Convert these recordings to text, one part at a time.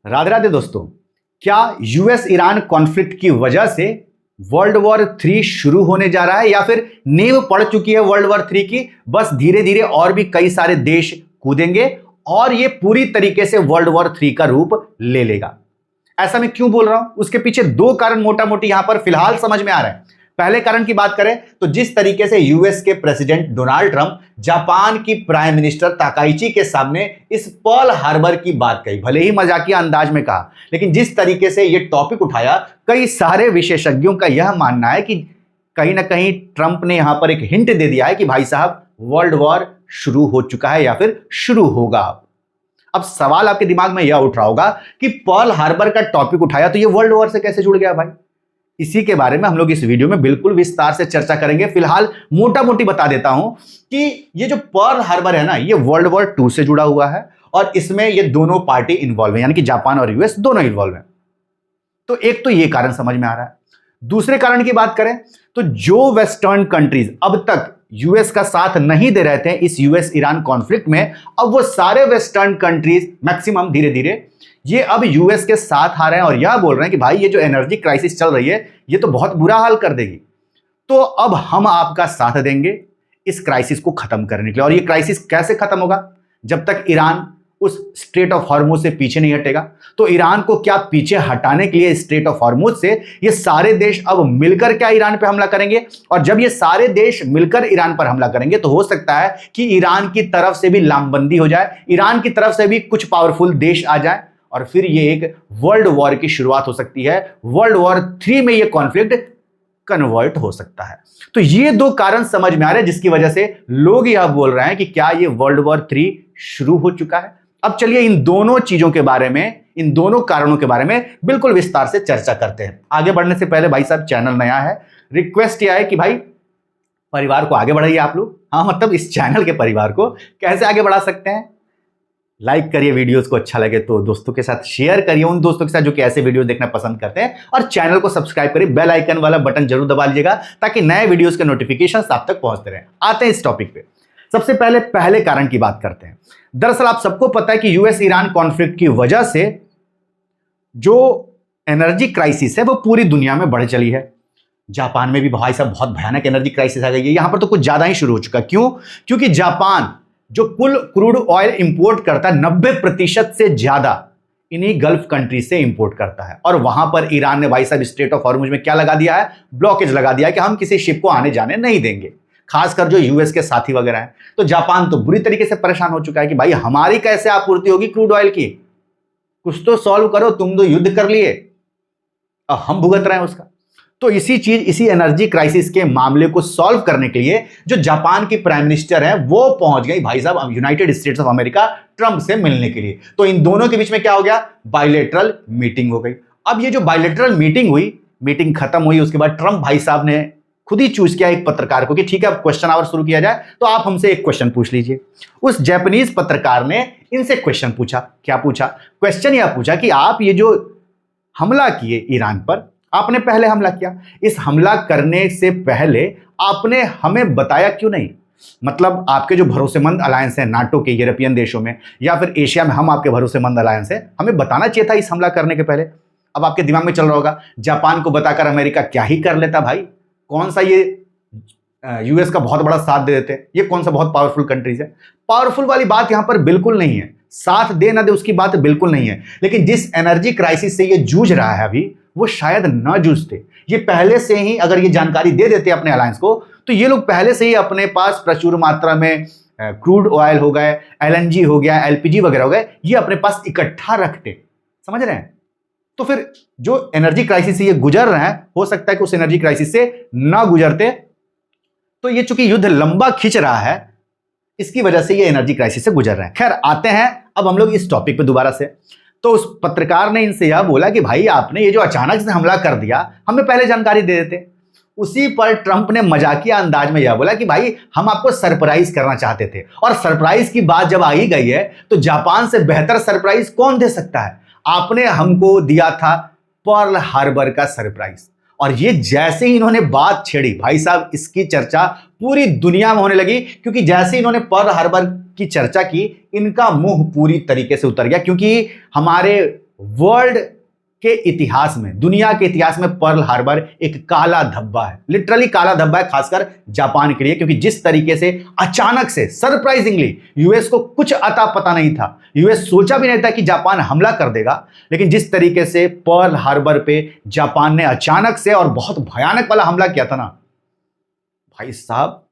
राधे राधे दोस्तों। क्या US Iran conflict की वजह से वर्ल्ड वॉर 3 शुरू होने जा रहा है या फिर नींव पड़ चुकी है वर्ल्ड वॉर 3 की? बस धीरे धीरे और भी कई सारे देश कूदेंगे और ये पूरी तरीके से वर्ल्ड वॉर 3 का रूप ले लेगा। ऐसा मैं क्यों बोल रहा हूं? उसके पीछे दो कारण मोटा मोटी यहां पर फिलहाल समझ में आ रहा है। पहले कारण की बात करें तो जिस तरीके से यूएस के प्रेसिडेंट डोनाल्ड ट्रंप जापान की प्राइम मिनिस्टर ताकाइची के सामने इस पर्ल हार्बर की बात कही, भले ही मजाकिया अंदाज में कहा, लेकिन जिस तरीके से यह टॉपिक उठाया, कई सारे विशेषज्ञों का यह मानना है कि कहीं ना कहीं ट्रंप ने यहां पर एक हिंट दे दिया है कि भाई साहब वर्ल्ड वॉर शुरू हो चुका है या फिर शुरू होगा। अब सवाल आपके दिमाग में यह उठ रहा होगा कि पर्ल हार्बर का टॉपिक उठाया तो यह वर्ल्ड वॉर से कैसे जुड़ गया भाई? इसी के बारे में हम लोग इस वीडियो में बिल्कुल विस्तार से चर्चा करेंगे। फिलहाल मोटा मोटी बता देता हूं कि ये जो पर्ल हार्बर है ना, ये वर्ल्ड वॉर 2 से जुड़ा हुआ है और इसमें ये दोनों पार्टी इन्वॉल्व है, यानी कि जापान और यूएस दोनों इन्वॉल्व है। तो एक तो ये कारण समझ में आ रहा है। दूसरे कारण की बात करें तो जो वेस्टर्न कंट्रीज अब तक यूएस का साथ नहीं दे रहे थे इस यूएस ईरान कॉन्फ्लिक्ट में, अब वो सारे वेस्टर्न कंट्रीज मैक्सिमम धीरे धीरे ये अब यूएस के साथ आ रहे हैं और यह बोल रहे हैं कि भाई ये जो एनर्जी क्राइसिस चल रही है ये तो बहुत बुरा हाल कर देगी, तो अब हम आपका साथ देंगे इस क्राइसिस को खत्म करने के लिए। और ये क्राइसिस कैसे खत्म होगा? जब तक ईरान उस स्ट्रेट ऑफ हॉर्मुज से पीछे नहीं हटेगा। तो ईरान को क्या पीछे हटाने के लिए स्ट्रेट ऑफ हॉर्मुज से ये सारे देश अब मिलकर क्या ईरान पे हमला करेंगे, और जब ये सारे देश मिलकर ईरान पर हमला करेंगे तो हो सकता है कि ईरान की तरफ से भी लामबंदी हो जाए, ईरान की तरफ से भी कुछ पावरफुल देश आ जाए और फिर ये एक वर्ल्ड वॉर की शुरुआत हो सकती है। वर्ल्ड वॉर 3 में ये कॉन्फ्लिक्ट कन्वर्ट हो सकता है। तो ये दो कारण समझ में आ रहे हैं जिसकी वजह से लोग यह बोल रहे हैं कि क्या ये वर्ल्ड वॉर 3 शुरू हो चुका है। अब चलिए इन दोनों चीजों के बारे में, इन दोनों कारणों के बारे में बिल्कुल विस्तार से चर्चा करते हैं। आगे बढ़ने से पहले भाई साहब, चैनल नया है, रिक्वेस्ट यह है कि भाई परिवार को आगे बढ़ाइए आप लोग। हाँ, मतलब इस चैनल के परिवार को कैसे आगे बढ़ा सकते हैं? लाइक करिए, वीडियोस को अच्छा लगे तो दोस्तों के साथ शेयर करिए, उन दोस्तों के साथ जो कि ऐसे वीडियो देखना पसंद करते हैं, और चैनल को सब्सक्राइब करिए, बेल आइकन वाला बटन जरूर दबा लीजिएगा ताकि नए वीडियोस के नोटिफिकेशन आप तक पहुंचते रहें। आते हैं इस टॉपिक पे। सबसे पहले कारण की बात करते हैं। दरअसल आप सबको पता है कि यूएस ईरान कॉन्फ्लिक्ट की वजह से जो एनर्जी क्राइसिस है वो पूरी दुनिया में बढ़ चली है। जापान में भी भाई साहब बहुत भयानक एनर्जी क्राइसिस आ गई है। यहां पर तो कुछ ज्यादा ही शुरू हो चुका। क्यों? क्योंकि जापान जो कुल क्रूड ऑयल इंपोर्ट करता है 90% से ज्यादा इन्हीं गल्फ कंट्री से इंपोर्ट करता है, और वहां पर ईरान ने भाई साहब स्ट्रेट ऑफ हॉर्मुज में क्या लगा दिया है? ब्लॉकेज लगा दिया है कि हम किसी शिप को आने जाने नहीं देंगे, खासकर जो यूएस के साथी वगैरह हैं। तो जापान तो बुरी तरीके से परेशान हो चुका है कि भाई हमारी कैसे आपूर्ति होगी क्रूड ऑयल की, कुछ तो सॉल्व करो, तुम तो युद्ध कर लिए और हम भुगत रहे हैं उसका। तो इसी एनर्जी क्राइसिस के मामले को सॉल्व करने के लिए जो जापान की प्राइम मिनिस्टर है वो पहुंच गई भाई साहब United states of America Trump से मिलने के लिए। तो इन दोनों के बीच में क्या हो गया? बायलैटरल मीटिंग हो गई। अब ये जो बायलैटरल मीटिंग हुई, मीटिंग खत्म हुई, उसके बाद ट्रंप भाई साहब ने खुद ही चूज किया एक पत्रकार को कि ठीक है अब क्वेश्चन आवर शुरू किया जाए, तो आप हमसे एक क्वेश्चन पूछ लीजिए। उस जापानीज पत्रकार ने इनसे क्वेश्चन पूछा। क्या पूछा? क्वेश्चन यह पूछा कि आप ये जो हमला किए ईरान पर, आपने पहले हमला किया, इस हमला करने से पहले आपने हमें बताया क्यों नहीं? मतलब आपके जो भरोसेमंद अलायंस है नाटो के, यूरोपियन देशों में या फिर एशिया में हम आपके भरोसेमंद अलायंस है, हमें बताना चाहिए था इस हमला करने के पहले। अब आपके दिमाग में चल रहा होगा जापान को बताकर अमेरिका क्या ही कर लेता भाई, कौन सा ये यूएस का बहुत बड़ा साथ दे देते, ये कौन सा बहुत पावरफुल कंट्रीज है। पावरफुल वाली बात यहां पर बिल्कुल नहीं है, साथ दे ना दे उसकी बात बिल्कुल नहीं है, लेकिन जिस एनर्जी क्राइसिस से ये जूझ रहा है अभी, वो शायद न जूझते। ये पहले से ही अगर ये जानकारी दे देते अपने अलायंस को, तो ये लोग पहले से ही अपने पास प्रचुर मात्रा में क्रूड ऑयल हो गए, एलएनजी हो गया, एलपीजी वगैरह हो गए, ये अपने पास इकट्ठा रखते। समझ रहे हैं? तो फिर जो एनर्जी क्राइसिस से ये गुजर रहे हैं, हो सकता है कि उस एनर्जी क्राइसिस से ना गुजरते। तो ये चूंकि युद्ध लंबा खींच रहा है, इसकी वजह से ये एनर्जी क्राइसिस से गुजर रहे हैं। खैर, आते हैं अब हम लोग इस टॉपिक पे दोबारा से। तो उस पत्रकार ने इनसे यह बोला कि भाई आपने ये जो अचानक से हमला कर दिया, हमें पहले जानकारी दे देते। उसी पर ट्रंप ने मजाकिया अंदाज में यह बोला कि भाई हम आपको सरप्राइज करना चाहते थे, और सरप्राइज की बात जब आ ही गई है तो जापान से बेहतर सरप्राइज कौन दे सकता है? आपने हमको दिया था पर्ल हार्बर का सरप्राइज, और ये जैसे ही इन्होंने बात छेड़ी भाई साहब, इसकी चर्चा पूरी दुनिया में होने लगी, क्योंकि जैसे इन्होंने पर्ल हार्बर की चर्चा की, इनका मुंह पूरी तरीके से उतर गया। क्योंकि हमारे वर्ल्ड के इतिहास में, दुनिया के इतिहास में पर्ल हार्बर एक काला धब्बा है, लिटरली काला धब्बा है, खासकर जापान के लिए, क्योंकि जिस तरीके से अचानक से सरप्राइजिंगली यूएस को कुछ अता पता नहीं था, यूएस सोचा भी नहीं था कि जापान हमला कर देगा, लेकिन जिस तरीके से पर्ल हार्बर पे जापान ने अचानक से और बहुत भयानक वाला हमला किया था ना भाई साहब,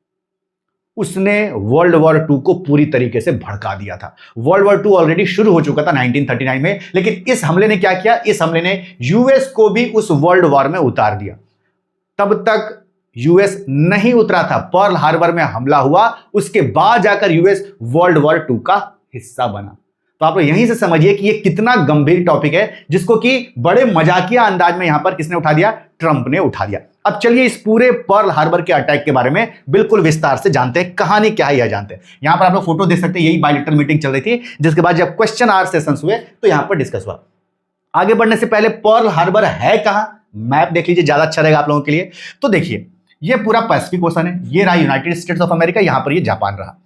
उसने वर्ल्ड वॉर 2 को पूरी तरीके से भड़का दिया था। वर्ल्ड वॉर 2 ऑलरेडी शुरू हो चुका था 1939 में, लेकिन इस हमले ने क्या किया, इस हमले ने यूएस को भी उस वर्ल्ड वॉर में उतार दिया। तब तक यूएस नहीं उतरा था, पर्ल हार्बर में हमला हुआ, उसके बाद जाकर यूएस वर्ल्ड वॉर 2 का हिस्सा बना। तो आप यहीं से समझिए कि ये कितना गंभीर टॉपिक है, जिसको कि बड़े मजाकिया अंदाज में यहां पर किसने उठा दिया, ट्रंप ने उठा दिया। अब चलिए इस पूरे पर्ल हार्बर के अटैक के बारे में बिल्कुल विस्तार से जानते हैं, कहानी क्या है यह जानते हैं। यहां पर आप लोग फोटो देख सकते हैं, यही बायलैटरल मीटिंग चल रही थी, जिसके बाद जब क्वेश्चन आवर सेशंस हुए तो यहां पर डिस्कस हुआ। आगे बढ़ने से पहले पर्ल हार्बर है कहां, मैप देख लीजिए, ज्यादा अच्छा रहेगा आप लोगों के लिए। तो देखिए ये पूरा पैसिफिक ओशन है, ये रहा यूनाइटेड स्टेट्स ऑफ अमेरिका, यहां पर ये जापान रहा,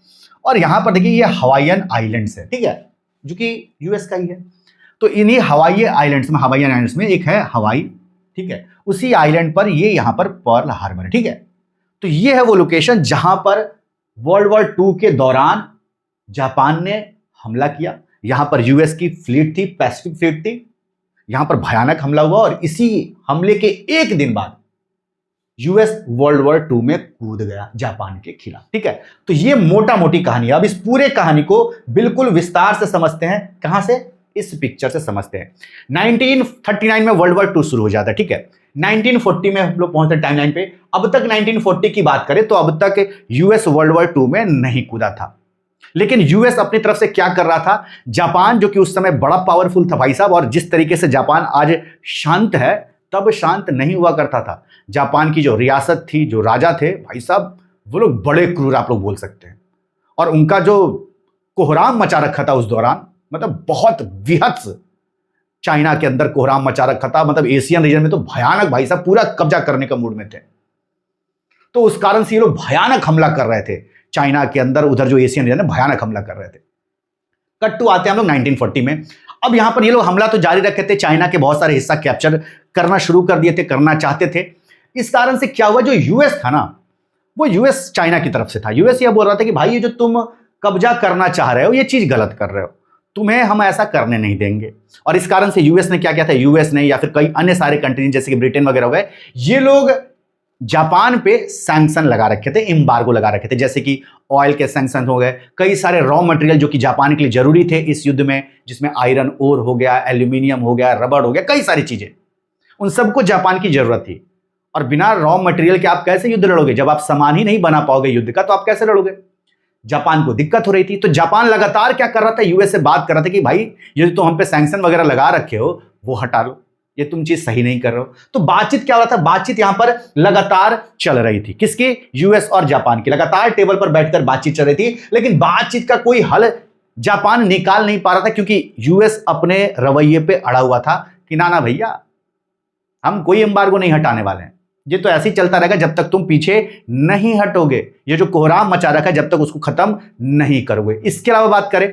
और यहां पर देखिए ये हवाईयन आइलैंड्स है, ठीक है, जो कि यूएस का ही है। तो इन्हीं हवाई आइलैंड्स में एक है हवाई, ठीक है, उसी आइलैंड पर ये यहां पर पर्ल हार्बर है, ठीक है। तो ये है वो लोकेशन जहां पर वर्ल्ड वॉर 2 के दौरान जापान ने हमला किया। यहां पर यूएस की फ्लीट थी, पैसिफिक फ्लीट थी, यहां पर भयानक हमला हुआ, और इसी हमले के एक दिन बाद यूएस वर्ल्ड वॉर 2 में कूद गया जापान के खिलाफ, ठीक है। तो ये मोटा मोटी कहानी है। अब इस पूरे कहानी को बिल्कुल विस्तार से समझते हैं, कहां से, इस पिक्चर से समझते हैं। 1939 में वर्ल्ड वॉर 2 शुरू हो जाता है, ठीक है। 1940 में हम लोग पहुंचते हैं टाइमलाइन पे। अब तक 1940 की बात करें तो अब तक यूएस वर्ल्ड वॉर 2 में नहीं कूदा था, लेकिन यूएस अपनी तरफ से क्या कर रहा था, जापान जो कि उस समय बड़ा पावरफुल था भाई साहब, और जिस तरीके से जापान आज शांत है तब शांत नहीं हुआ करता था। जापान की जो रियासत थी, जो राजा थे भाई साहब, वो लोग बड़े क्रूर आप लोग बोल सकते हैं, और उनका जो कोहराम मचा रखा था उस दौरान, मतलब बहुत विहत्स चाइना के अंदर कोहराम मचा रखा था, मतलब एशियन रीजन में तो भयानक भाई साहब, पूरा कब्जा करने का मूड में थे। तो उस कारण से ये लोग भयानक हमला कर रहे थे चाइना के अंदर, उधर जो एशियन रीजन है भयानक हमला कर रहे थे। कट टू आते हैं हम लोग 1940 में। अब यहां पर ये लोग हमला तो जारी रखे थे, चाइना के बहुत सारे हिस्सा कैप्चर करना शुरू कर दिए थे, करना चाहते थे। इस कारण से क्या हुआ, जो यूएस था ना, वो यूएस चाइना की तरफ से था। यूएस ये बोल रहा था कि भाई ये जो तुम कब्जा करना चाह रहे हो ये चीज गलत कर रहे हो, तुम्हें हम ऐसा करने नहीं देंगे। और इस कारण से यूएस ने क्या किया था, यूएस ने या फिर कई अन्य सारे कंट्री जैसे कि ब्रिटेन वगैरह हो गए, ये लोग जापान पे सैंक्शन लगा रखे थे, एम्बार्गो लगा रखे थे, जैसे कि ऑयल के सैंक्शन हो गए, कई सारे रॉ मटेरियल जो कि जापान के लिए जरूरी थे इस युद्ध में, जिसमें आयरन ओर हो गया, एल्यूमिनियम हो गया, रबड़ हो गया, कई सारी चीजें, उन सबको जापान की जरूरत थी। और बिना रॉ मटेरियल के आप कैसे युद्ध लड़ोगे, जब आप सामान ही नहीं बना पाओगे युद्ध का तो आप कैसे लड़ोगे। जापान को दिक्कत हो रही थी, तो जापान लगातार क्या कर रहा था, यूएस से बात कर रहा था कि भाई ये तो हम पे सैंक्शन वगैरह लगा रखे हो वो हटा लो, ये तुम चीज सही नहीं कर रहे हो। तो बातचीत क्या हो रहा था, बातचीत यहां पर लगातार चल रही थी, किसकी, यूएस और जापान की, लगातार टेबल पर बैठकर बातचीत चल रही थी, लेकिन बातचीत का कोई हल जापान निकाल नहीं पा रहा था, क्योंकि यूएस अपने रवैये पे अड़ा हुआ था कि ना ना भैया हम कोई एम्बार्गो नहीं हटाने वाले हैं, ये तो ऐसे ही चलता रहेगा जब तक तुम पीछे नहीं हटोगे, ये जो कोहराम मचा रखा है जब तक उसको खत्म नहीं करोगे। इसके अलावा बात करें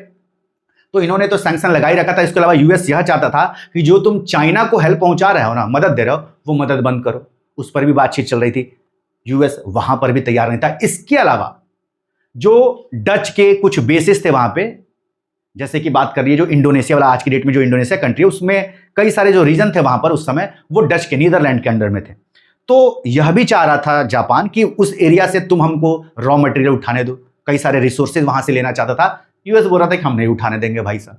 तो इन्होंने तो सैंक्शन लगा ही रखा था। इसके अलावा यूएस यह चाहता था कि जो तुम चाइना को हेल्प पहुंचा रहे हो ना, मदद दे रहे हो, वो मदद बंद करो, उस पर भी बातचीत चल रही थी, यूएस वहां पर भी तैयार नहीं था। इसके अलावा जो डच के कुछ बेसिस थे वहां पे, जैसे कि बात कर रही है जो इंडोनेशिया वाला, आज की डेट में जो इंडोनेशिया कंट्री है, उसमें कई सारे जो रीजन थे वहां पर उस समय वो डच के, नीदरलैंड के अंडर में थे। तो यह भी चाह रहा था जापान कि उस एरिया से तुम हमको रॉ मटेरियल उठाने दो, कई सारे रिसोर्सेज वहां से लेना चाहता था। यूएस बोल रहा था कि हम नहीं उठाने देंगे भाई साहब।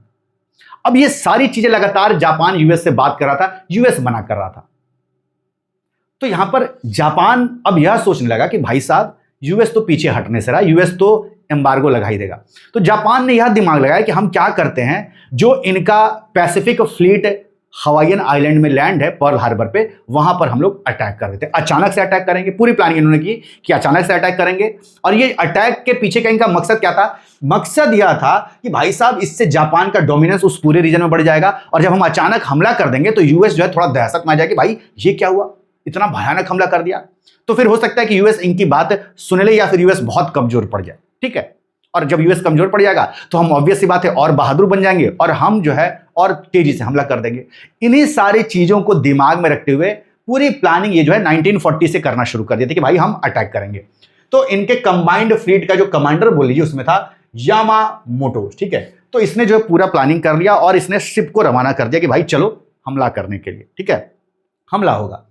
अब ये सारी चीजें लगातार जापान यूएस से बात कर रहा था, यूएस मना कर रहा था। तो यहां पर जापान अब यह सोचने लगा कि भाई साहब यूएस तो पीछे हटने से रहा, यूएस तो एम्बार्गो लगा ही देगा। तो जापान ने यह दिमाग लगाया कि हम क्या करते हैं, जो इनका पैसिफिक फ्लीट हवाईयन आइलैंड में लैंड है पर्ल हार्बर पे, वहां पर हम लोग अटैक कर देते हैं, अचानक से अटैक करेंगे। पूरी प्लानिंग इन्होंने की कि अचानक से अटैक करेंगे। और ये अटैक के पीछे का इनका मकसद क्या था, मकसद यह था कि भाई साहब इससे जापान का डोमिनेंस उस पूरे रीजन में बढ़ जाएगा, और जब हम अचानक हमला कर देंगे तो यूएस जो है थोड़ा दहशत में आ जाएगी, भाई ये क्या हुआ, इतना भयानक हमला कर दिया। तो फिर हो सकता है कि यूएस इनकी बात सुन ले, या फिर यूएस बहुत कमजोर पड़ जाए, ठीक है। और जब यूएस कमजोर पड़ जाएगा तो हम ऑब्वियस सी बात है और बहादुर बन जाएंगे, और हम जो है और तेजी से हमला कर देंगे। इन्हीं सारी चीजों को दिमाग में रखते हुए पूरी प्लानिंग ये जो है 1940 से करना शुरू कर दिया था कि भाई हम अटैक करेंगे। तो इनके कंबाइंड फ्लीट का जो कमांडर बोल लीजिए उसमें था यामामोटो, ठीक है। तो इसने जो है पूरा प्लानिंग कर लिया और इसने शिप को रवाना कर दिया कि भाई चलो हमला करने के लिए, ठीक है, हमला होगा।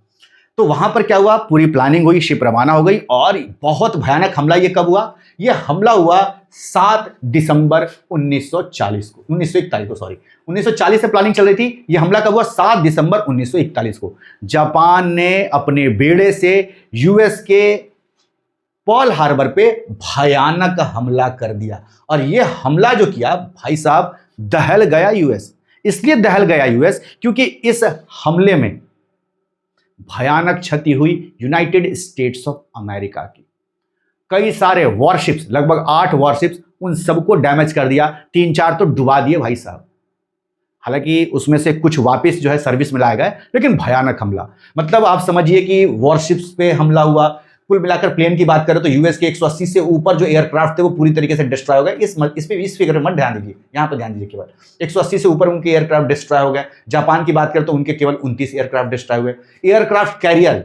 तो वहां पर क्या हुआ, पूरी प्लानिंग हुई, शिप रवाना हो गई और बहुत भयानक हमला ये कब हुआ, ये हमला हुआ 7 दिसंबर 1941 को, सॉरी 1940 से प्लानिंग चल रही थी, ये हमला कब हुआ 7 दिसंबर 1941 को। जापान ने अपने बेड़े से यूएस के पर्ल हार्बर पे भयानक हमला कर दिया और ये हमला जो किया भाई साहब, दहल गया यूएस। इसलिए दहल गया यूएस क्योंकि इस हमले में भयानक क्षति हुई यूनाइटेड स्टेट्स ऑफ अमेरिका की। कई सारे वॉरशिप्स, लगभग 8 वॉरशिप्स, उन सबको डैमेज कर दिया, 3-4 तो डुबा दिए भाई साहब। हालांकि उसमें से कुछ वापस जो है सर्विस में लाया गया, लेकिन भयानक हमला, मतलब आप समझिए कि वॉरशिप्स पे हमला हुआ। कुल मिलाकर प्लेन की बात करें तो यूएस के 180 से ऊपर जो एयरक्राफ्ट थे वो पूरी तरीके से डिस्ट्रॉय हो गए। इस फिगर में मत ध्यान दीजिए, यहां पर ध्यान दीजिए, केवल 180 से ऊपर उनके एयरक्राफ्ट डिस्ट्रॉय हो गए। जापान की बात करें तो उनके केवल 29 एयरक्राफ्ट डिस्ट्रॉय हुए। एयरक्राफ्ट कैरियर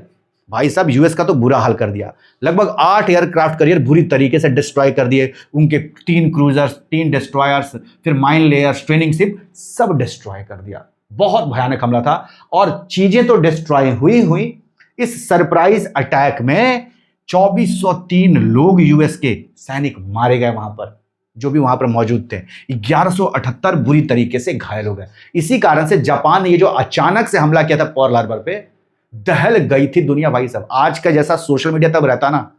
भाई साहब यूएस का तो बुरा हाल कर दिया, लगभग 8 एयरक्राफ्ट कैरियर बुरी तरीके से डिस्ट्रॉय कर दिए। उनके 3 क्रूजर्स, 3 डिस्ट्रॉयर्स, फिर माइन लेयर्स, ट्रेनिंग शिप, सब डिस्ट्रॉय कर दिया। बहुत भयानक हमला था और चीजें तो डिस्ट्रॉय हुई। इस सरप्राइज अटैक में 2403 लोग यूएस के सैनिक मारे गए वहां पर, जो भी वहां पर मौजूद थे। 1178 बुरी तरीके से घायल हो गए। इसी कारण से जापान ने ये जो अचानक से हमला किया था पर्ल हार्बर पे, दहल गई थी दुनिया भाई साहब। आज का जैसा सोशल मीडिया तब रहता ना,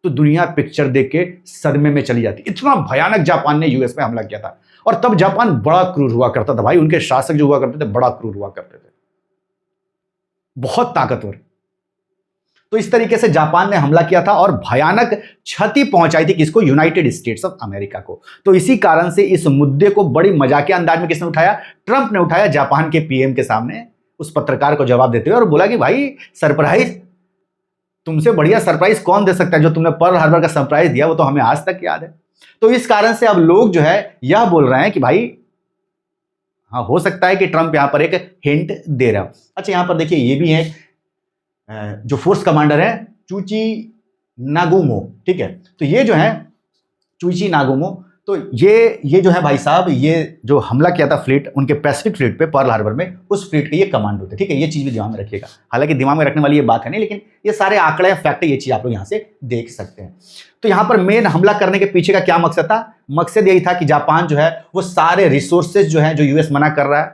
तो दुनिया पिक्चर देख के सदमे में चली जाती। इतना भयानक जापान ने यूएस में हमला किया था। और तब जापान बड़ा क्रूर हुआ करता था भाई, उनके शासक जो हुआ करते थे बड़ा क्रूर हुआ करते थे, बहुत ताकतवर। तो इस तरीके से जापान ने हमला किया था और भयानक क्षति पहुंचाई थी किसको, यूनाइटेड स्टेट्स ऑफ अमेरिका को। तो इसी कारण से इस मुद्दे को बड़ी मजाकिया अंदाज में किसने उठाया, ट्रंप ने उठाया जापान के पीएम के सामने, उस पत्रकार को जवाब देते हुए, और बोला कि भाई सरप्राइज, तुमसे बढ़िया सरप्राइज कौन दे सकता है, जो तुमने पर्ल हार्बर का सरप्राइज दिया वो तो हमें आज तक याद है। तो इस कारण से अब लोग जो है यह बोल रहे हैं कि भाई हाँ, हो सकता है कि ट्रंप यहां पर एक हिंट दे रहा है। अच्छा, यहां पर देखिए ये भी है, जो फोर्स कमांडर है चूची नागुमो, ठीक है। तो ये जो है चूची नागुमो, तो ये जो है भाई साहब, ये जो हमला किया था फ्लीट, उनके पैसिफिक फ्लीट पे पर्ल हार्बर में, उस फ्लीट के ये कमांडो थे, ठीक है। ये चीज भी दिमाग में रखिएगा, हालांकि दिमाग में रखने वाली ये बात है नहीं, लेकिन ये सारे आंकड़े फैक्ट है, ये चीज आप लोग यहाँ से देख सकते हैं। तो यहाँ पर मेन हमला करने के पीछे का क्या मकसद था, मकसद यही था कि जापान जो है वो सारे रिसोर्सेज जो है, जो यूएस मना कर रहा है,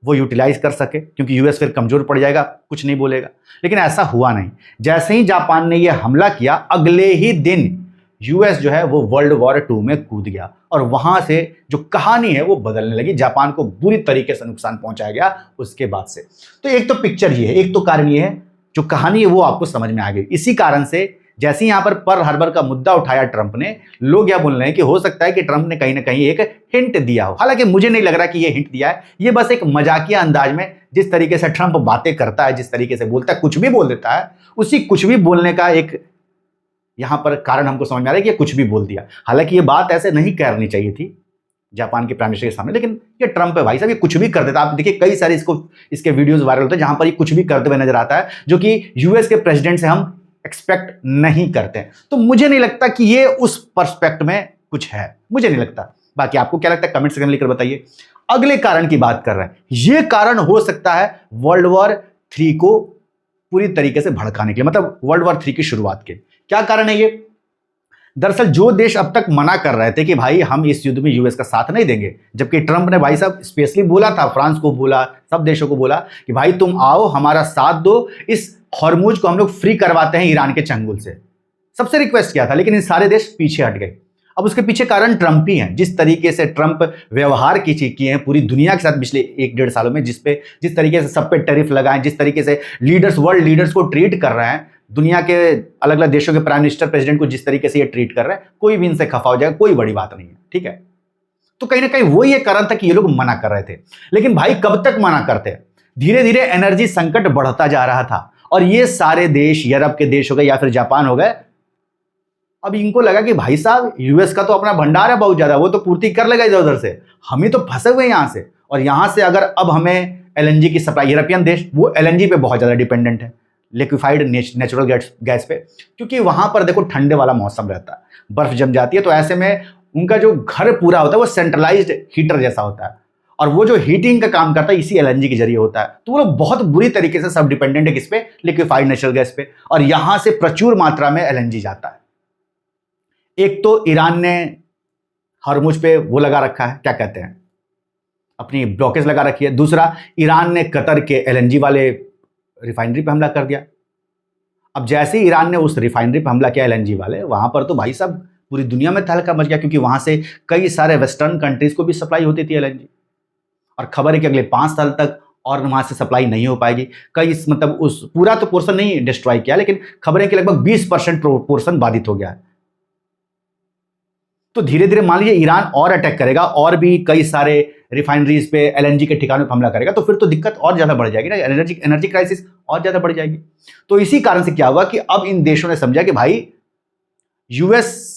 वो यूटिलाइज कर सके, क्योंकि यूएस फिर कमजोर पड़ जाएगा, कुछ नहीं बोलेगा। लेकिन ऐसा हुआ नहीं। जैसे ही जापान ने यह हमला किया, अगले ही दिन यूएस जो है वो वर्ल्ड वॉर 2 में कूद गया और वहां से जो कहानी है वो बदलने लगी। जापान को बुरी तरीके से नुकसान पहुंचाया गया उसके बाद से। तो एक तो पिक्चर ये है, एक तो कारण ये है, जो कहानी है वो आपको समझ में आ गई। इसी कारण से जैसे ही यहां पर पर्ल हार्बर का मुद्दा उठाया ट्रंप ने, लोग यह बोल रहे हैं कि हो सकता है कि ट्रंप ने कहीं ना कहीं एक हिंट दिया हो। हालांकि मुझे नहीं लग रहा कि ये हिंट दिया है, ये बस एक मजाकिया अंदाज में, जिस तरीके से ट्रंप बातें करता है, जिस तरीके से बोलता है, कुछ भी बोल देता है, उसी कुछ भी बोलने का एक यहां पर कारण हमको समझ में आ रहा है कि ये कुछ भी बोल दिया। हालांकि ये बात ऐसे नहीं करनी चाहिए थी जापान के प्राइम मिनिस्टर के सामने, लेकिन ये ट्रंप है भाई साहब, ये कुछ भी कर देता है। आप देखिए कई सारे इसके वीडियोस वायरल होते हैं जहां पर ये कुछ भी करते हुए नजर आता है, जो कि यूएस के प्रेसिडेंट से हम एक्सपेक्ट नहीं करते हैं। तो मुझे नहीं लगता कि ये उस पर्सपेक्ट में कुछ है, मुझे नहीं लगता। बाकी आपको क्या लगता है कमेंट सेक्शन में लिखकर बताइए। अगले कारण की बात कर रहे हैं, ये कारण हो सकता है वर्ल्ड वॉर 3 को पूरी तरीके से भड़काने के लिए, मतलब वर्ल्ड वॉर 3 की शुरुआत के। क्या कारण है ये? दरअसल जो देश अब तक मना कर रहे थे कि भाई हम इस युद्ध में यूएस का साथ नहीं देंगे, जबकि ट्रंप ने भाई साहब स्पेशली बोला था, फ्रांस को बोला, सब देशों को बोला कि भाई तुम आओ हमारा साथ दो, इस हॉर्मुज को हम लोग फ्री करवाते हैं ईरान के चंगुल से, सबसे रिक्वेस्ट किया था। लेकिन इन सारे देश पीछे हट गए। अब उसके पीछे कारण ट्रंप ही हैं। जिस तरीके से ट्रंप व्यवहार किए हैं पूरी दुनिया के साथ पिछले 1-1.5 सालों में, जिस तरीके से सब पे टैरिफ लगाए, जिस तरीके से वर्ल्ड लीडर्स को ट्रीट कर रहे हैं, दुनिया के अलग अलग देशों के प्राइम मिनिस्टर, प्रेसिडेंट को जिस तरीके से ये ट्रीट कर रहे हैं, कोई भी इनसे खफा हो जाएगा, कोई बड़ी बात नहीं है, ठीक है। तो कहीं ना कहीं वो ये कारण था कि ये लोग मना कर रहे थे। लेकिन भाई कब तक मना करते? धीरे धीरे एनर्जी संकट बढ़ता जा रहा था और ये सारे देश, यूरोप के देश हो गए या फिर जापान हो गए, अब इनको लगा कि भाई साहब यूएस का तो अपना भंडार है बहुत ज्यादा, वो तो पूर्ति कर लेगा इधर उधर से, हम ही तो फंसे हुए यहां से। और यहां से अगर अब हमें एलएनजी की सप्लाई, यूरोपियन देश वो एलएनजी पे बहुत ज़्यादा डिपेंडेंट है, लिक्विफाइड नेचुरल गैस पे, क्योंकि वहां पर देखो ठंडे वाला मौसम रहता है, बर्फ जम जाती है, तो ऐसे में उनका जो घर पूरा होता है वो सेंट्रलाइज्ड हीटर जैसा होता है, और वो जो हीटिंग का काम करता है इसी एलएनजी के जरिए होता है। तो वो लोग बहुत बुरी तरीके से सब डिपेंडेंट है किस पे, लिक्विफाइड नेचुरल गैस पे, और यहां से प्रचुर मात्रा में एलएनजी जाता है। एक तो ईरान ने हरमुज पे वो लगा रखा है, क्या कहते हैं, अपनी ब्लॉकेज लगा रखी है। दूसरा, ईरान ने कतर के एलएनजी वाले रिफाइनरी पे हमला कर दिया। अब जैसे ही ईरान ने उस रिफाइनरी पे हमला किया एलएनजी वाले, वहां पर तो भाई साहब पूरी दुनिया में तहलका मच गया, क्योंकि वहां से कई सारे वेस्टर्न कंट्रीज को भी सप्लाई होती थी एलएनजी, और खबर है कि अगले 5 साल तक और वहां से सप्लाई नहीं हो पाएगी। कई मतलब उस पूरा तो पोर्शन नहीं डिस्ट्रॉय किया, लेकिन खबर है कि लगभग 20% पोर्शन बाधित हो गया है। तो धीरे धीरे मान लीजिए ईरान और अटैक करेगा और भी कई सारे रिफाइनरीज पे एलएनजी के ठिकानों पर हमला करेगा, तो फिर तो दिक्कत और ज्यादा बढ़ जाएगी ना, एनर्जी क्राइसिस और ज्यादा बढ़ जाएगी। तो इसी कारण से क्या हुआ कि अब इन देशों ने समझा कि भाई यूएस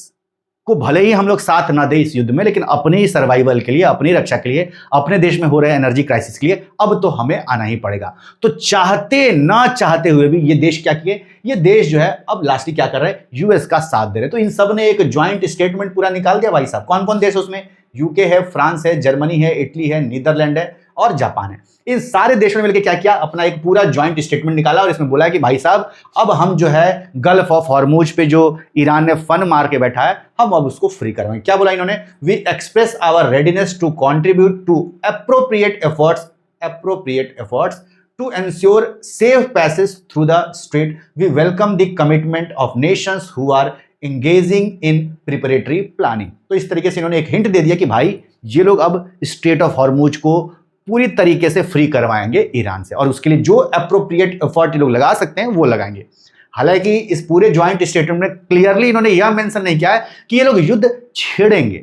को भले ही हम लोग साथ ना दे इस युद्ध में, लेकिन अपने ही सर्वाइवल के लिए, अपनी रक्षा के लिए, अपने देश में हो रहे एनर्जी क्राइसिस के लिए अब तो हमें आना ही पड़ेगा। तो चाहते ना चाहते हुए भी ये देश क्या किए, ये देश जो है अब लास्टली क्या कर रहे हैं, यूएस का साथ दे रहे। तो इन सब ने एक ज्वाइंट स्टेटमेंट पूरा निकाल दिया भाई साहब। कौन कौन देश उसमें, यूके है, फ्रांस है, जर्मनी है, इटली है, नीदरलैंड है और जापान है। इन सारे देशों ने मिलकर क्या किया, अपना एक पूरा ज्वाइंट स्टेटमेंट निकाला और इसमें बोला कि भाई साहब अब हम जो है गल्फ ऑफ हॉर्मुज पे जो ईरान ने फन मार के बैठा है, हम अब उसको फ्री करवाएंगे। क्या बोला इन्होंने, we express our readiness to contribute to appropriate efforts to ensure safe passage through the strait. We welcome the commitment of nations who are engaging in preparatory planning. तो इस तरीके से इन्होंने एक हिंट दे दिया कि भाई ये लोग अब स्ट्रेट ऑफ हॉर्मुज को पूरी तरीके से फ्री करवाएंगे ईरान से, और उसके लिए जो अप्रोप्रिएट एफर्ट लोग लगा सकते हैं वो लगाएंगे। हालांकि इस पूरे ज्वाइंट स्टेटमेंट में क्लियरली इन्होंने यह मेंशन नहीं किया है कि ये लोग युद्ध छेड़ेंगे,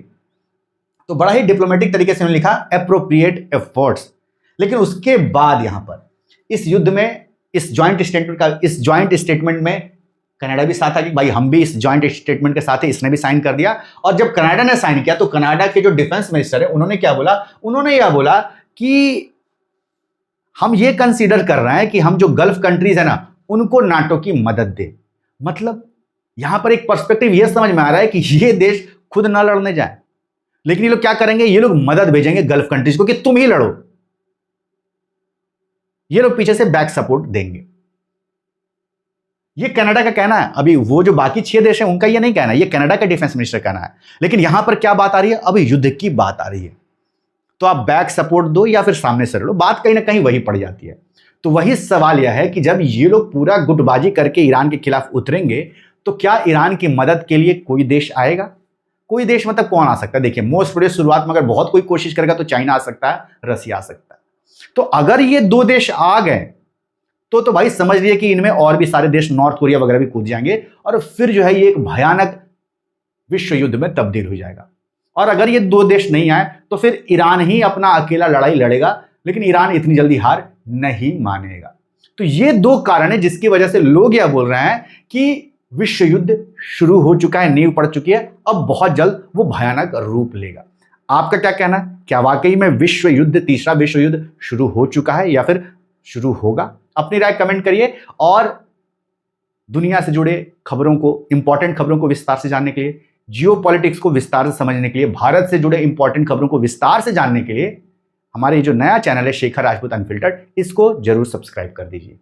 तो बड़ा ही डिप्लोमेटिक तरीके से उन्होंने लिखा अप्रोप्रिएट एफर्ट्स। लेकिन उसके बाद यहां पर इस युद्ध में इस ज्वाइंट स्टेटमेंट में कनाडा भी साथ आ गया, भाई हम भी इस ज्वाइंट स्टेटमेंट के साथ ही, इसने भी साइन कर दिया। और जब कनाडा ने साइन किया तो कनाडा के जो डिफेंस मिनिस्टर है उन्होंने क्या बोला, उन्होंने यह बोला कि हम ये कंसीडर कर रहे हैं कि हम जो गल्फ कंट्रीज है ना उनको नाटो की मदद दे। मतलब यहां पर एक पर्सपेक्टिव यह समझ में आ रहा है कि ये देश खुद ना लड़ने जाए, लेकिन ये लोग क्या करेंगे, ये लोग मदद भेजेंगे गल्फ कंट्रीज को कि तुम ही लड़ो, ये लोग पीछे से बैक सपोर्ट देंगे। ये कनाडा का कहना है, अभी वो जो बाकी 6 देश हैं उनका ये नहीं कहना है, ये कनाडा का डिफेंस मिनिस्टर कहना है। लेकिन यहां पर क्या बात आ रही है, अभी युद्ध की बात आ रही है, तो आप बैक सपोर्ट दो या फिर सामने से लड़ो, बात कहीं ना कहीं वही पड़ जाती है। तो वही सवाल यह है कि जब ये लोग पूरा गुटबाजी करके ईरान के खिलाफ उतरेंगे तो क्या ईरान की मदद के लिए कोई देश आएगा, कोई देश मतलब कौन आ सकता है। देखिए मोस्ट प्रोबेबली शुरुआत में अगर बहुत कोई कोशिश करेगा तो चाइना आ सकता है, रसिया आ सकता है। तो अगर ये 2 देश आ गए तो भाई समझ लीजिए कि इनमें और भी सारे देश, नॉर्थ कोरिया वगैरह भी कूद जाएंगे, और फिर जो है ये एक भयानक विश्व युद्ध में तब्दील हो जाएगा। और अगर ये 2 देश नहीं आए तो फिर ईरान ही अपना अकेला लड़ाई लड़ेगा, लेकिन ईरान इतनी जल्दी हार नहीं मानेगा। तो ये 2 कारण है जिसकी वजह से लोग यह बोल रहे हैं कि विश्व युद्ध शुरू हो चुका है, नींव पड़ चुकी है, अब बहुत जल्द वो भयानक रूप लेगा। आपका क्या कहना है, क्या वाकई में विश्व युद्ध, तीसरा विश्व युद्ध शुरू हो चुका है या फिर शुरू होगा? अपनी राय कमेंट करिए, और दुनिया से जुड़े खबरों को, इंपॉर्टेंट खबरों को विस्तार से जानने के लिए, जियोपॉलिटिक्स को विस्तार से समझने के लिए, भारत से जुड़े इंपॉर्टेंट खबरों को विस्तार से जानने के लिए हमारे जो नया चैनल है शेखर राजपूत अनफिल्टर्ड, इसको जरूर सब्सक्राइब कर दीजिए।